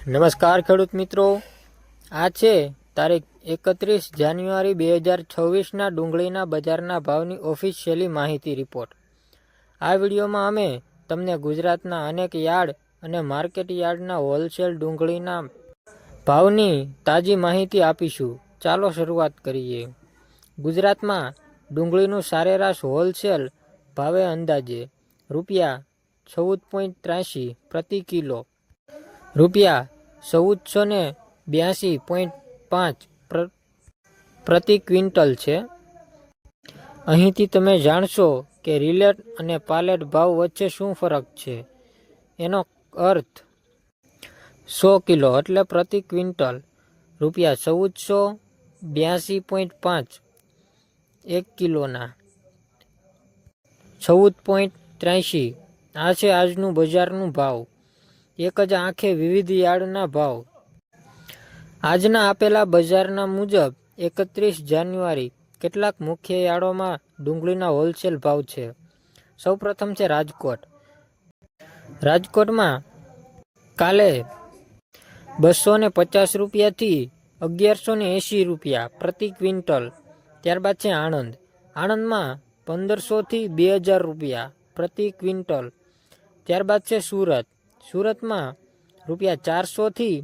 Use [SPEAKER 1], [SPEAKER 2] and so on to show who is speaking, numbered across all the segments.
[SPEAKER 1] નમસ્કાર ખેડૂત મિત્રો, આ છે તારીખ 31 જાન્યુઆરી 2026ના ડુંગળીના બજારના ભાવની ઓફિશિયલી માહિતી રિપોર્ટ। આ વિડીયોમાં અમે તમને ગુજરાતના અનેક યાર્ડ અને માર્કેટ યાર્ડના હોલસેલ ડુંગળીના ભાવની તાજી માહિતી આપીશું। ચાલો શરૂઆત કરીએ। ગુજરાતમાં ડુંગળીનું સરેરાશ હોલસેલ ભાવે અંદાજે રૂપિયા 14.83 પ્રતિ કિલો, રૂપિયા 1482.5 પ્રતિ ક્વિન્ટલ છે। અહીંથી તમે જાણશો કે રિલેટ અને પાલેટ ભાવ વચ્ચે શું ફરક છે। એનો અર્થ 100 કિલો એટલે પ્રતિ ક્વિન્ટલ રૂપિયા 1482.5, 1 કિલોના 14.83। આ છે આજનું બજારનું ભાવ। એક જ આંખે વિવિધ યાર્ડના ભાવ। આજના આપેલા બજારના મુજબ 31 જાન્યુઆરી કેટલાક મુખ્ય યાર્ડોમાં ડુંગળીના હોલસેલ ભાવ છે। સૌપ્રથમ છે રાજકોટ। રાજકોટમાં કાલે 250 રૂપિયાથી 1180 રૂપિયા પ્રતિ ક્વિન્ટલ। ત્યારબાદ છે આણંદ। આણંદમાં 1500થી 2000 રૂપિયા પ્રતિ ક્વિન્ટલ। ત્યારબાદ છે સુરત। સુરતમાં રૂપિયા 400થી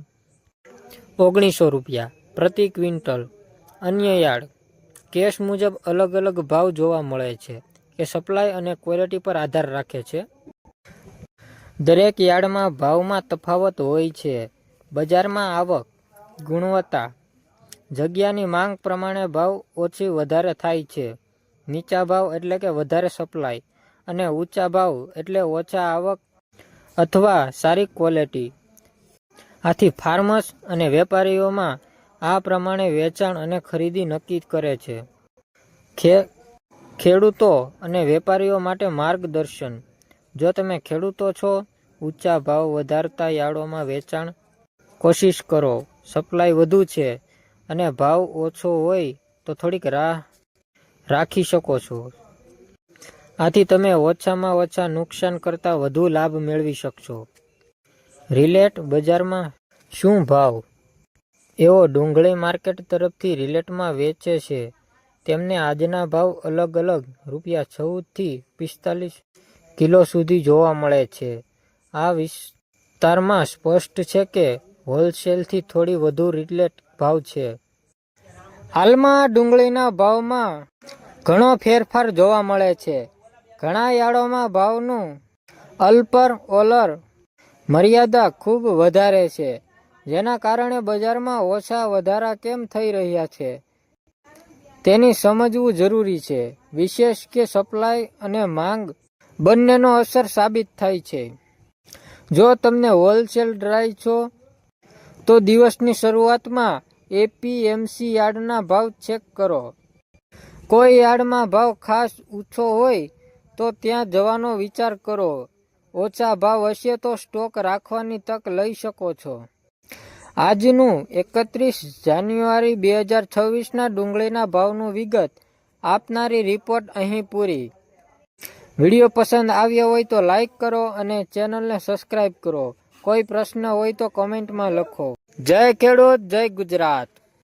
[SPEAKER 1] 1900 રૂપિયા પ્રતિ ક્વિન્ટલ। અન્ય યાર્ડ કેસ મુજબ અલગ અલગ ભાવ જોવા મળે છે કે સપ્લાય અને ક્વોલિટી પર આધાર રાખે છે। દરેક યાર્ડમાં ભાવમાં તફાવત હોય છે। બજારમાં આવક, ગુણવત્તા, જગ્યાની માંગ પ્રમાણે ભાવ ઓછી વધારે થાય છે। નીચા ભાવ એટલે કે વધારે સપ્લાય અને ઊંચા ભાવ એટલે ઓછા આવક અથવા સારી ક્વોલિટી। આથી ફાર્મર્સ અને વેપારીઓમાં આ પ્રમાણે વેચાણ અને ખરીદી નક્કી કરે છે। ખેડૂતો અને વેપારીઓ માટે માર્ગદર્શન। જો તમે ખેડૂતો છો, ઊંચા ભાવ વધારતા યાર્ડોમાં વેચાણ કોશિશ કરો। સપ્લાય વધુ છે અને ભાવ ઓછો હોય તો થોડીક રાહ રાખી શકો છો। આથી તમે ઓછામાં ઓછા નુકસાન કરતાં વધુ લાભ મેળવી શકશો। રિલેટ બજારમાં શું ભાવ? એઓ ડુંગળી માર્કેટ તરફથી રિલેટમાં વેચે છે તેમને આજના ભાવ અલગ અલગ રૂપિયા 14થી 45 કિલો સુધી જોવા મળે છે। આ વિસ્તારમાં સ્પષ્ટ છે કે હોલસેલથી થોડી વધુ રિલેટ ભાવ છે। હાલમાં ડુંગળીના ભાવમાં ઘણો ફેરફાર જોવા મળે છે। ઘણા યાર્ડોમાં ભાવનું અલ્પર ઓલર મર્યાદા ખૂબ વધારે છે, જેના કારણે બજારમાં ઓછા વધારા કેમ થઈ રહ્યા છે તેની સમજવું જરૂરી છે। વિશેષ કે સપ્લાય અને માંગ બંનેનો અસર સાબિત થાય છે। જો તમને હોલસેલ ડ્રાય છો તો દિવસની શરૂઆતમાં એપીએમસી યાર્ડના ભાવ ચેક કરો। કોઈ યાર્ડમાં ભાવ ખાસ ઊંચો હોય તો ત્યાં જવાનો વિચાર કરો। ઓછા ભાવ હશે તો સ્ટોક રાખવાની તક લઈ શકો છો। આજનું 31 જાન્યુઆરી 2026ના ડુંગળીના ભાવનું વિગત આપનારી રિપોર્ટ અહીં પૂરી। વિડીયો પસંદ આવ્યો હોય તો લાઈક કરો અને ચેનલને સબસ્ક્રાઈબ કરો। કોઈ પ્રશ્ન હોય તો કોમેન્ટમાં લખો। જય ખેડૂત, જય ગુજરાત।